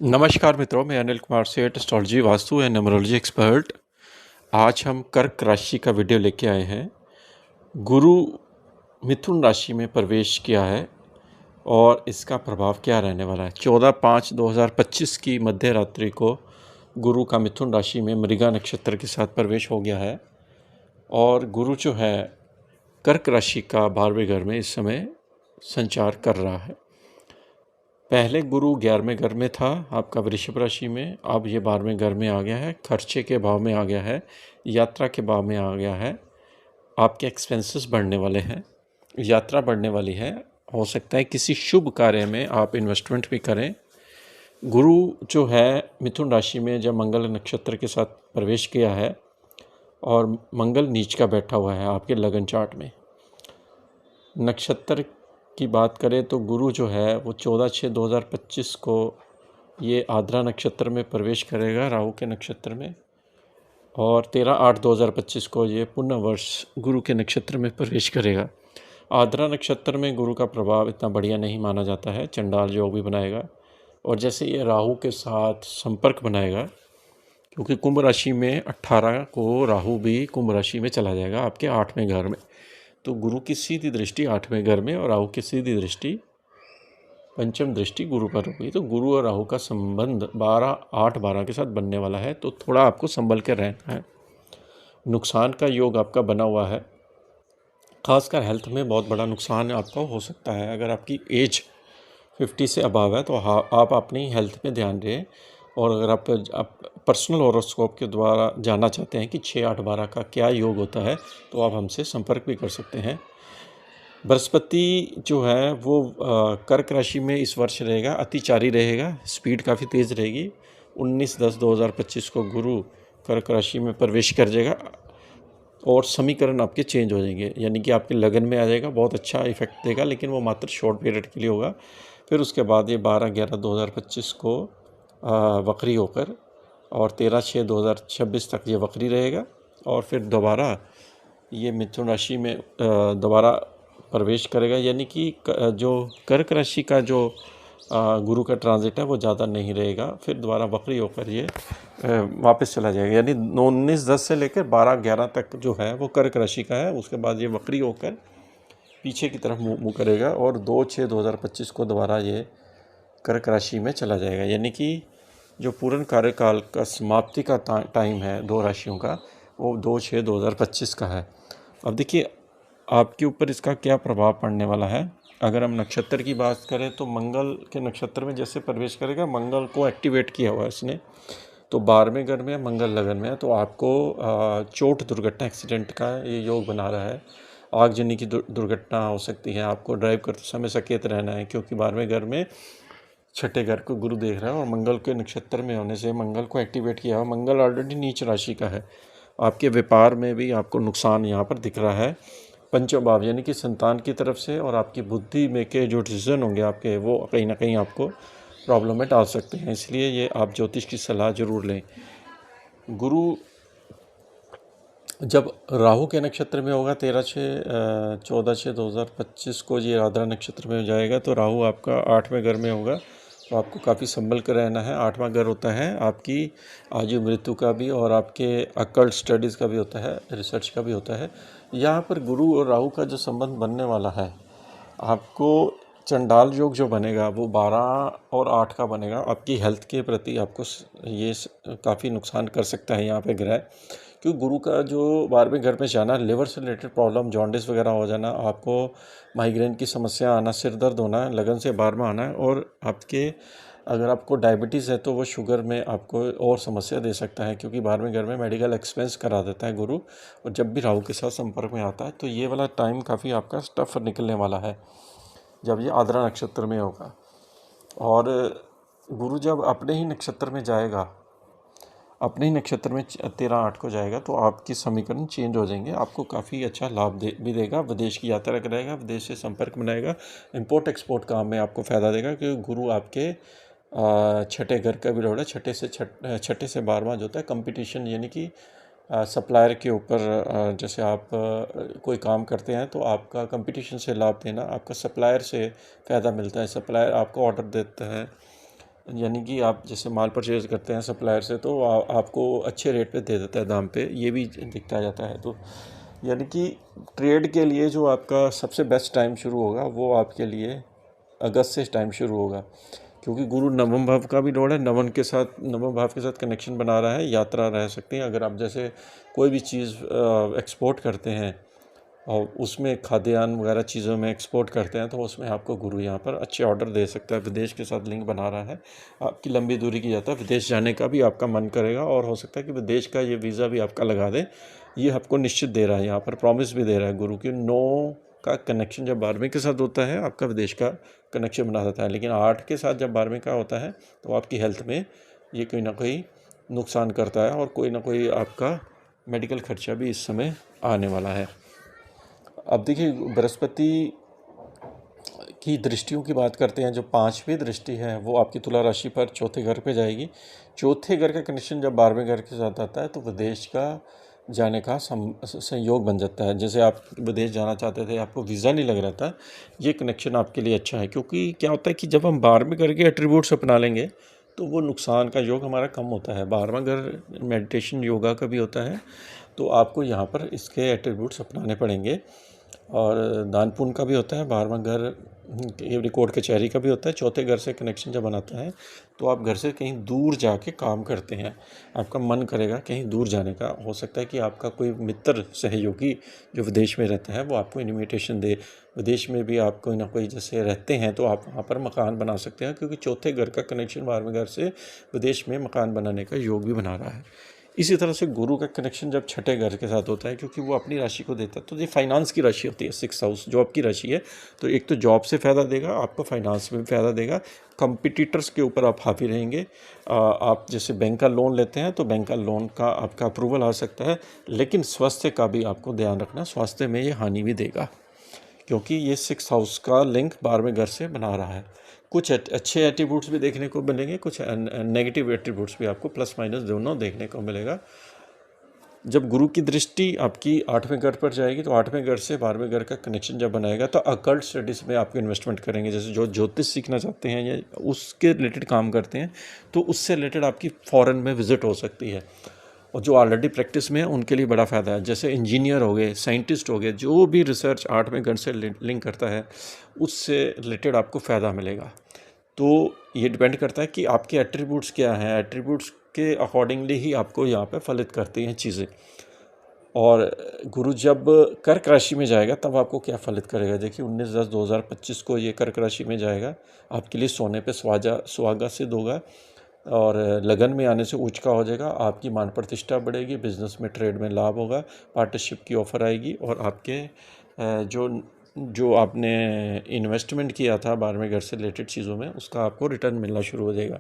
नमस्कार मित्रों, मैं अनिल कुमार सेठ, astrology, vastu and numerology expert. आज हम कर्क राशि का वीडियो लेके आए हैं। गुरु मिथुन राशि में प्रवेश किया है और इसका प्रभाव क्या रहने वाला है। 14/5/2025 की मध्य रात्रि को गुरु का मिथुन राशि में मृगा नक्षत्र के साथ प्रवेश हो गया है और गुरु जो है कर्क राशि का 12वें घर में इस समय संचार कर रहा है। पहले गुरु 11वें घर में था आपका वृषभ राशि में, अब ये 12वें घर में आ गया है, खर्चे के भाव में आ गया है, यात्रा के भाव में आ गया है। आपके एक्सपेंसेस बढ़ने वाले हैं, यात्रा बढ़ने वाली है। हो सकता है किसी शुभ कार्य में आप इन्वेस्टमेंट भी करें। गुरु जो है मिथुन राशि में जब मंगल नक्षत्र के साथ प्रवेश किया है और मंगल नीच का बैठा हुआ है आपके लगन चार्ट में। नक्षत्र की बात करें तो गुरु जो है वो 14/6/2025 को ये आद्रा नक्षत्र में प्रवेश करेगा, राहु के नक्षत्र में, और 13/8/2025 को ये पुण्य वर्ष गुरु के नक्षत्र में प्रवेश करेगा। आद्रा नक्षत्र में गुरु का प्रभाव इतना बढ़िया नहीं माना जाता है, चंडाल योग भी बनाएगा। और जैसे ये राहु के साथ संपर्क बनाएगा, क्योंकि कुंभ राशि में 18 को राहु भी कुंभ राशि में चला जाएगा आपके 8वें घर में, तो गुरु की सीधी दृष्टि 8वें घर में और राहु की सीधी दृष्टि पंचम दृष्टि गुरु पर होगी। तो गुरु और राहु का संबंध 8/12 के साथ बनने वाला है, तो थोड़ा आपको संभल कर रहना है। नुकसान का योग आपका बना हुआ है, खासकर हेल्थ में बहुत बड़ा नुकसान आपका हो सकता है। अगर आपकी एज 50 से अबव है तो आप अपनी हेल्थ पे ध्यान दें। और अगर आप पर्सनल हॉरोस्कोप के द्वारा जानना चाहते हैं कि 6/8/12 का क्या योग होता है, तो आप हमसे संपर्क भी कर सकते हैं। बृहस्पति जो है वो कर्क राशि में इस वर्ष रहेगा, अतिचारी रहेगा, स्पीड काफ़ी तेज़ रहेगी। 19/10/2025 को गुरु कर्क राशि में प्रवेश कर जाएगा और समीकरण आपके चेंज हो जाएंगे, यानी कि आपके लगन में आ जाएगा, बहुत अच्छा इफेक्ट देगा, लेकिन वो मात्र शॉर्ट पीरियड के लिए होगा। फिर उसके बाद ये 12/11/2025 को वक्री होकर और 13/6/2026 तक ये वक्री रहेगा और फिर दोबारा ये मिथुन राशि में दोबारा प्रवेश करेगा। यानी कि जो कर्क राशि का जो गुरु का ट्रांजिट है वो ज़्यादा नहीं रहेगा, फिर दोबारा वक्री होकर ये वापस चला जाएगा। यानी 19/10 से लेकर 12/11 तक जो है वो कर्क राशि का है। उसके बाद ये वक्री होकर पीछे की तरफ मुँह करेगा और 2/6/2025 को दोबारा ये कर्क राशि में चला जाएगा। यानी कि जो पूर्ण कार्यकाल का समाप्ति का टाइम है दो राशियों का, वो 2/6/2025 का है। अब देखिए आपके ऊपर इसका क्या प्रभाव पड़ने वाला है। अगर हम नक्षत्र की बात करें तो मंगल के नक्षत्र में जैसे प्रवेश करेगा, मंगल को एक्टिवेट किया हुआ है इसने, तो 12वें घर में मंगल लगन में है, तो आपको चोट दुर्घटना एक्सीडेंट का ये योग बना रहा है। आगजनी की दुर्घटना हो सकती है। आपको ड्राइव करते समय सचेत रहना है, क्योंकि 12वें घर में छठे घर को गुरु देख रहा है और मंगल के नक्षत्र में होने से मंगल को एक्टिवेट किया हुआ। मंगल ऑलरेडी नीच राशि का है। आपके व्यापार में भी आपको नुकसान यहाँ पर दिख रहा है। पंचम भाव यानी कि संतान की तरफ से और आपकी बुद्धि में के जो डिसीजन होंगे आपके, वो कहीं ना कहीं आपको प्रॉब्लम में डाल सकते हैं। इसलिए ये आप ज्योतिष की सलाह जरूर लें। गुरु जब राहु के नक्षत्र में होगा 14/6/2025 को ये आद्रा नक्षत्र में जाएगा, तो राहु आपका 8वें घर में होगा, तो आपको काफ़ी संभल कर रहना है। 8वां घर होता है आपकी आयु मृत्यु का भी और आपके अकल्ट स्टडीज़ का भी होता है, रिसर्च का भी होता है। यहाँ पर गुरु और राहु का जो संबंध बनने वाला है, आपको चंडाल योग जो बनेगा वो 12 और 8 का बनेगा। आपकी हेल्थ के प्रति आपको ये काफ़ी नुकसान कर सकता है यहाँ पे ग्रह, क्योंकि गुरु का जो 12वें घर में जाना, लिवर से रिलेटेड प्रॉब्लम, जॉन्डिस वगैरह हो जाना, आपको माइग्रेन की समस्या आना, सिर दर्द होना, लगन से 12वां आना, और आपके अगर आपको डायबिटीज़ है तो वो शुगर में आपको और समस्या दे सकता है, क्योंकि 12वें घर में मेडिकल एक्सपेंस करा देता है गुरु। और जब भी राहु के साथ संपर्क में आता है तो ये वाला टाइम काफ़ी आपका टफ निकलने वाला है जब ये आद्रा नक्षत्र में होगा। और गुरु जब अपने ही नक्षत्र में जाएगा, अपने ही नक्षत्र में 13/8 को जाएगा, तो आपकी समीकरण चेंज हो जाएंगे। आपको काफ़ी अच्छा लाभ भी देगा, विदेश की यात्रा कराएगा, विदेश से संपर्क बनाएगा, इंपोर्ट एक्सपोर्ट काम में आपको फ़ायदा देगा, क्योंकि गुरु आपके छठे घर का भी लॉर्ड है। छठे से 12वां जो होता है कंपटीशन, यानी कि सप्लायर के ऊपर जैसे आप कोई काम करते हैं तो आपका कंपटीशन से लाभ देना, आपका सप्लायर से फ़ायदा मिलता है, सप्लायर आपको ऑर्डर देता है, यानी कि आप जैसे माल परचेज करते हैं सप्लायर से, तो आपको अच्छे रेट पे दे देता है दाम पे, ये भी दिखता जाता है। तो यानी कि ट्रेड के लिए जो आपका सबसे बेस्ट टाइम शुरू होगा वो आपके लिए अगस्त से टाइम शुरू होगा, क्योंकि गुरु नवम भाव का भी लॉर्ड है, नवम भाव के साथ कनेक्शन बना रहा है, यात्रा रह सकती है। अगर आप जैसे कोई भी चीज़ एक्सपोर्ट करते हैं और उसमें खाद्यान्न वगैरह चीज़ों में एक्सपोर्ट करते हैं, तो उसमें आपको गुरु यहाँ पर अच्छे ऑर्डर दे सकता है। विदेश के साथ लिंक बना रहा है, आपकी लंबी दूरी की यात्रा, विदेश जाने का भी आपका मन करेगा, और हो सकता है कि विदेश का ये वीज़ा भी आपका लगा दे। ये आपको निश्चित दे रहा है, यहाँ पर प्रॉमिस भी दे रहा है गुरु की। 9 का कनेक्शन जब 12वें के साथ होता है, आपका विदेश का कनेक्शन बना देता है, लेकिन 8 के साथ जब 12वें का होता है तो आपकी हेल्थ में ये कोई ना कोई नुकसान करता है, और कोई ना कोई आपका मेडिकल खर्चा भी इस समय आने वाला है। अब देखिए, बृहस्पति की दृष्टियों की बात करते हैं। जो 5वीं दृष्टि है वो आपकी तुला राशि पर चौथे घर पे जाएगी। चौथे घर का कनेक्शन जब 12वें घर के साथ आता है तो विदेश का जाने का संयोग बन जाता है। जैसे आप विदेश जाना चाहते थे, आपको वीज़ा नहीं लग रहा था, ये कनेक्शन आपके लिए अच्छा है, क्योंकि क्या होता है कि जब हम 12वें घर के एट्रीब्यूट्स अपना लेंगे तो वो नुकसान का योग हमारा कम होता है। 12वां घर मेडिटेशन योगा का भी होता है, तो आपको यहाँ पर इसके एट्रीब्यूट्स अपनाने पड़ेंगे। और दान पुण्य का भी होता है। 12वां घर रिकॉर्ड कचहरी का भी होता है। चौथे घर से कनेक्शन जब बनाता है तो आप घर से कहीं दूर जाके काम करते हैं, आपका मन करेगा कहीं दूर जाने का। हो सकता है कि आपका कोई मित्र सहयोगी जो विदेश में रहता है वो आपको इन्विटेशन दे। विदेश में भी आप कोई ना कोई जैसे रहते हैं तो आप वहाँ पर मकान बना सकते हैं, क्योंकि चौथे घर का कनेक्शन 12वें घर से विदेश में मकान बनाने का योग भी बना रहा है। इसी तरह से गुरु का कनेक्शन जब छठे घर के साथ होता है, क्योंकि वो अपनी राशि को देता है, तो ये फाइनेंस की राशि होती है। 6th हाउस जो आपकी राशि है, तो एक तो जॉब से फ़ायदा देगा, आपको फाइनेंस में भी फ़ायदा देगा, कंपिटिटर्स के ऊपर आप हावी रहेंगे। आप जैसे बैंक का लोन लेते हैं तो बैंक का लोन का आपका अप्रूवल आ सकता है, लेकिन स्वास्थ्य का भी आपको ध्यान रखना, स्वास्थ्य में ये हानि भी देगा, क्योंकि ये 6th हाउस का लिंक 12वें घर से बना रहा है। कुछ अच्छे एट्रीब्यूट्स भी देखने को मिलेंगे, कुछ नेगेटिव एट्रीब्यूट्स भी आपको प्लस माइनस दोनों देखने को मिलेगा। जब गुरु की दृष्टि आपकी 8वें घर पर जाएगी तो 8वें घर से 12वें घर का कनेक्शन जब बनाएगा तो अकल्ट स्टडीज़ में आपको इन्वेस्टमेंट करेंगे। जैसे जो ज्योतिष सीखना चाहते हैं या उसके रिलेटेड काम करते हैं, तो उससे रिलेटेड आपकी फॉरेन में विजिट हो सकती है। और जो ऑलरेडी प्रैक्टिस में है उनके लिए बड़ा फ़ायदा है। जैसे इंजीनियर हो गए, साइंटिस्ट हो गए, जो भी रिसर्च 8वें घर से लिंक करता है उससे रिलेटेड आपको फ़ायदा मिलेगा। तो ये डिपेंड करता है कि आपके एट्रीब्यूट्स क्या हैं, एट्रीब्यूट्स के अकॉर्डिंगली ही आपको यहाँ पे फलित करती हैं चीज़ें। और गुरु जब कर्क राशि में जाएगा तब आपको क्या फलित करेगा। देखिए 19/10/2025 को ये कर्क राशि में जाएगा, आपके लिए सोने पे सुहागा सिद्ध होगा, और लगन में आने से उच्च का हो जाएगा। आपकी मान प्रतिष्ठा बढ़ेगी, बिजनेस में ट्रेड में लाभ होगा, पार्टनरशिप की ऑफ़र आएगी, और आपके जो जो आपने इन्वेस्टमेंट किया था 12वें घर से रिलेटेड चीज़ों में, उसका आपको रिटर्न मिलना शुरू हो जाएगा।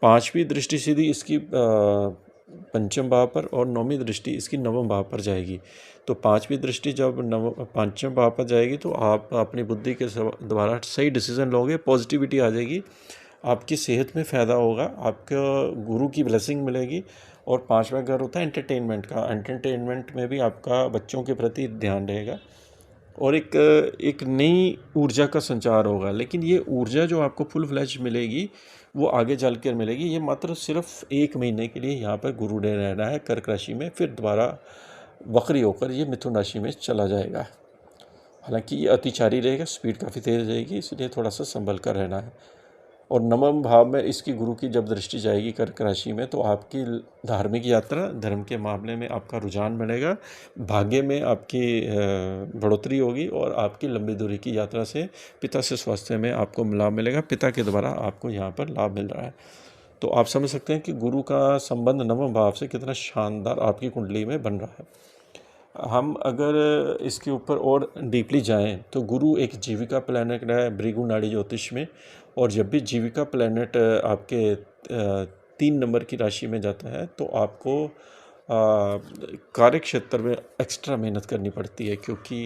5वीं दृष्टि सीधी इसकी पंचम भाव पर, और 9वीं दृष्टि इसकी नवम भाव पर जाएगी। तो 5वीं दृष्टि जब पंचम भाव पर जाएगी तो आप अपनी बुद्धि के द्वारा सही डिसीजन लोगे, पॉजिटिविटी आ जाएगी, आपकी सेहत में फ़ायदा होगा, आपको गुरु की ब्लेसिंग मिलेगी। और 5वां घर होता है एंटरटेनमेंट का। एंटरटेनमेंट में भी आपका बच्चों के प्रति ध्यान रहेगा, और एक नई ऊर्जा का संचार होगा। लेकिन ये ऊर्जा जो आपको फुल फ्लैश मिलेगी वो आगे चल कर मिलेगी। ये मात्र सिर्फ 1 महीने के लिए यहाँ पर गुरु डे रहना है कर्क राशि में, फिर दोबारा वक्री होकर ये मिथुन राशि में चला जाएगा। हालांकि ये अतिचारी रहेगा, स्पीड काफ़ी तेज़ रहेगी, इसलिए थोड़ा सा संभल कर रहना है। और नवम भाव में इसकी गुरु की जब दृष्टि जाएगी कर्क राशि में तो आपकी धार्मिक यात्रा, धर्म के मामले में आपका रुझान बनेगा, भाग्य में आपकी बढ़ोतरी होगी, और आपकी लंबी दूरी की यात्रा से पिता से स्वास्थ्य में आपको लाभ मिलेगा, पिता के द्वारा आपको यहाँ पर लाभ मिल रहा है। तो आप समझ सकते हैं कि गुरु का संबंध नवम भाव से कितना शानदार आपकी कुंडली में बन रहा है। हम अगर इसके ऊपर और डीपली जाएं तो गुरु एक जीविका प्लैनेट है भृगु नाड़ी ज्योतिष में, और जब भी जीविका प्लैनेट आपके 3 नंबर की राशि में जाता है तो आपको कार्य क्षेत्र में एक्स्ट्रा मेहनत करनी पड़ती है, क्योंकि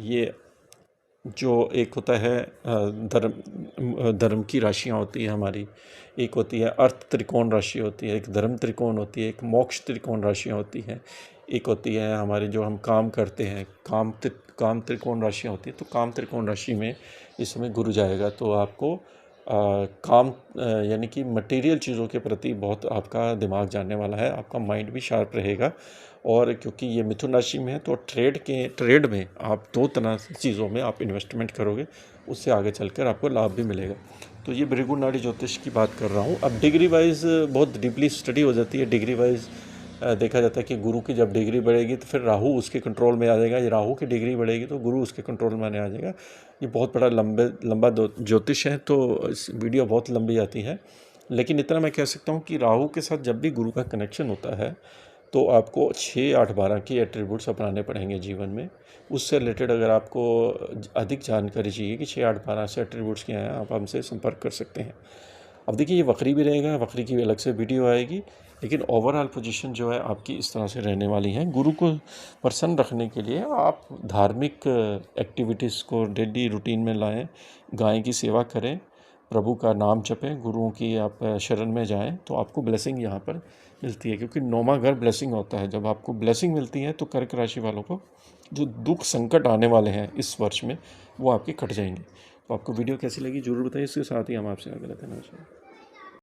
ये जो एक होता है धर्म की राशियाँ होती है हमारी, एक होती है अर्थ त्रिकोण राशि होती है, एक धर्म त्रिकोण होती है, एक मोक्ष त्रिकोण राशियाँ होती हैं, एक होती है हमारी जो हम काम करते हैं काम त्रिकोण राशियाँ होती है। तो काम त्रिकोण राशि में इस समय गुरु जाएगा तो आपको काम यानी कि मटेरियल चीज़ों के प्रति बहुत आपका दिमाग जानने वाला है, आपका माइंड भी शार्प रहेगा। और क्योंकि ये मिथुन राशि में है तो ट्रेड में आप 2 तरह चीज़ों में आप इन्वेस्टमेंट करोगे, उससे आगे चलकर आपको लाभ भी मिलेगा। तो ये भृगु नाड़ी ज्योतिष की बात कर रहा हूँ। अब डिग्री वाइज बहुत डीपली स्टडी हो जाती है। डिग्री वाइज देखा जाता है कि गुरु की जब डिग्री बढ़ेगी तो फिर राहु उसके कंट्रोल में आ जाएगा, या राहु की डिग्री बढ़ेगी तो गुरु उसके कंट्रोल में आने आ जाएगा। ये बहुत बड़ा लंबा ज्योतिष है, तो इस वीडियो बहुत लंबी आती है। लेकिन इतना मैं कह सकता हूँ कि राहु के साथ जब भी गुरु का कनेक्शन होता है तो आपको 6, 8, 12 के एट्रीब्यूट्स अपनाने पड़ेंगे जीवन में। उससे रिलेटेड अगर आपको अधिक जानकारी चाहिए कि 6, 8, 12 से एट्रीब्यूट्स क्या हैं, आप हमसे संपर्क कर सकते हैं। अब देखिए, ये वक्री भी रहेगा, वक्री की भी अलग से वीडियो आएगी, लेकिन ओवरऑल पोजीशन जो है आपकी इस तरह से रहने वाली है। गुरु को प्रसन्न रखने के लिए आप धार्मिक एक्टिविटीज़ को डेली रूटीन में लाएं, गाय की सेवा करें, प्रभु का नाम जपें, गुरुओं की आप शरण में जाएं, तो आपको ब्लेसिंग यहाँ पर मिलती है। क्योंकि 9वां घर ब्लेसिंग होता है। जब आपको ब्लेसिंग मिलती है तो कर्क राशि वालों को जो दुख संकट आने वाले हैं इस वर्ष में, वो आपके कट जाएंगे। तो आपको वीडियो कैसी लगी ज़रूर बताइए। इसके साथ ही हम आपसे आगे बढ़ते हैं।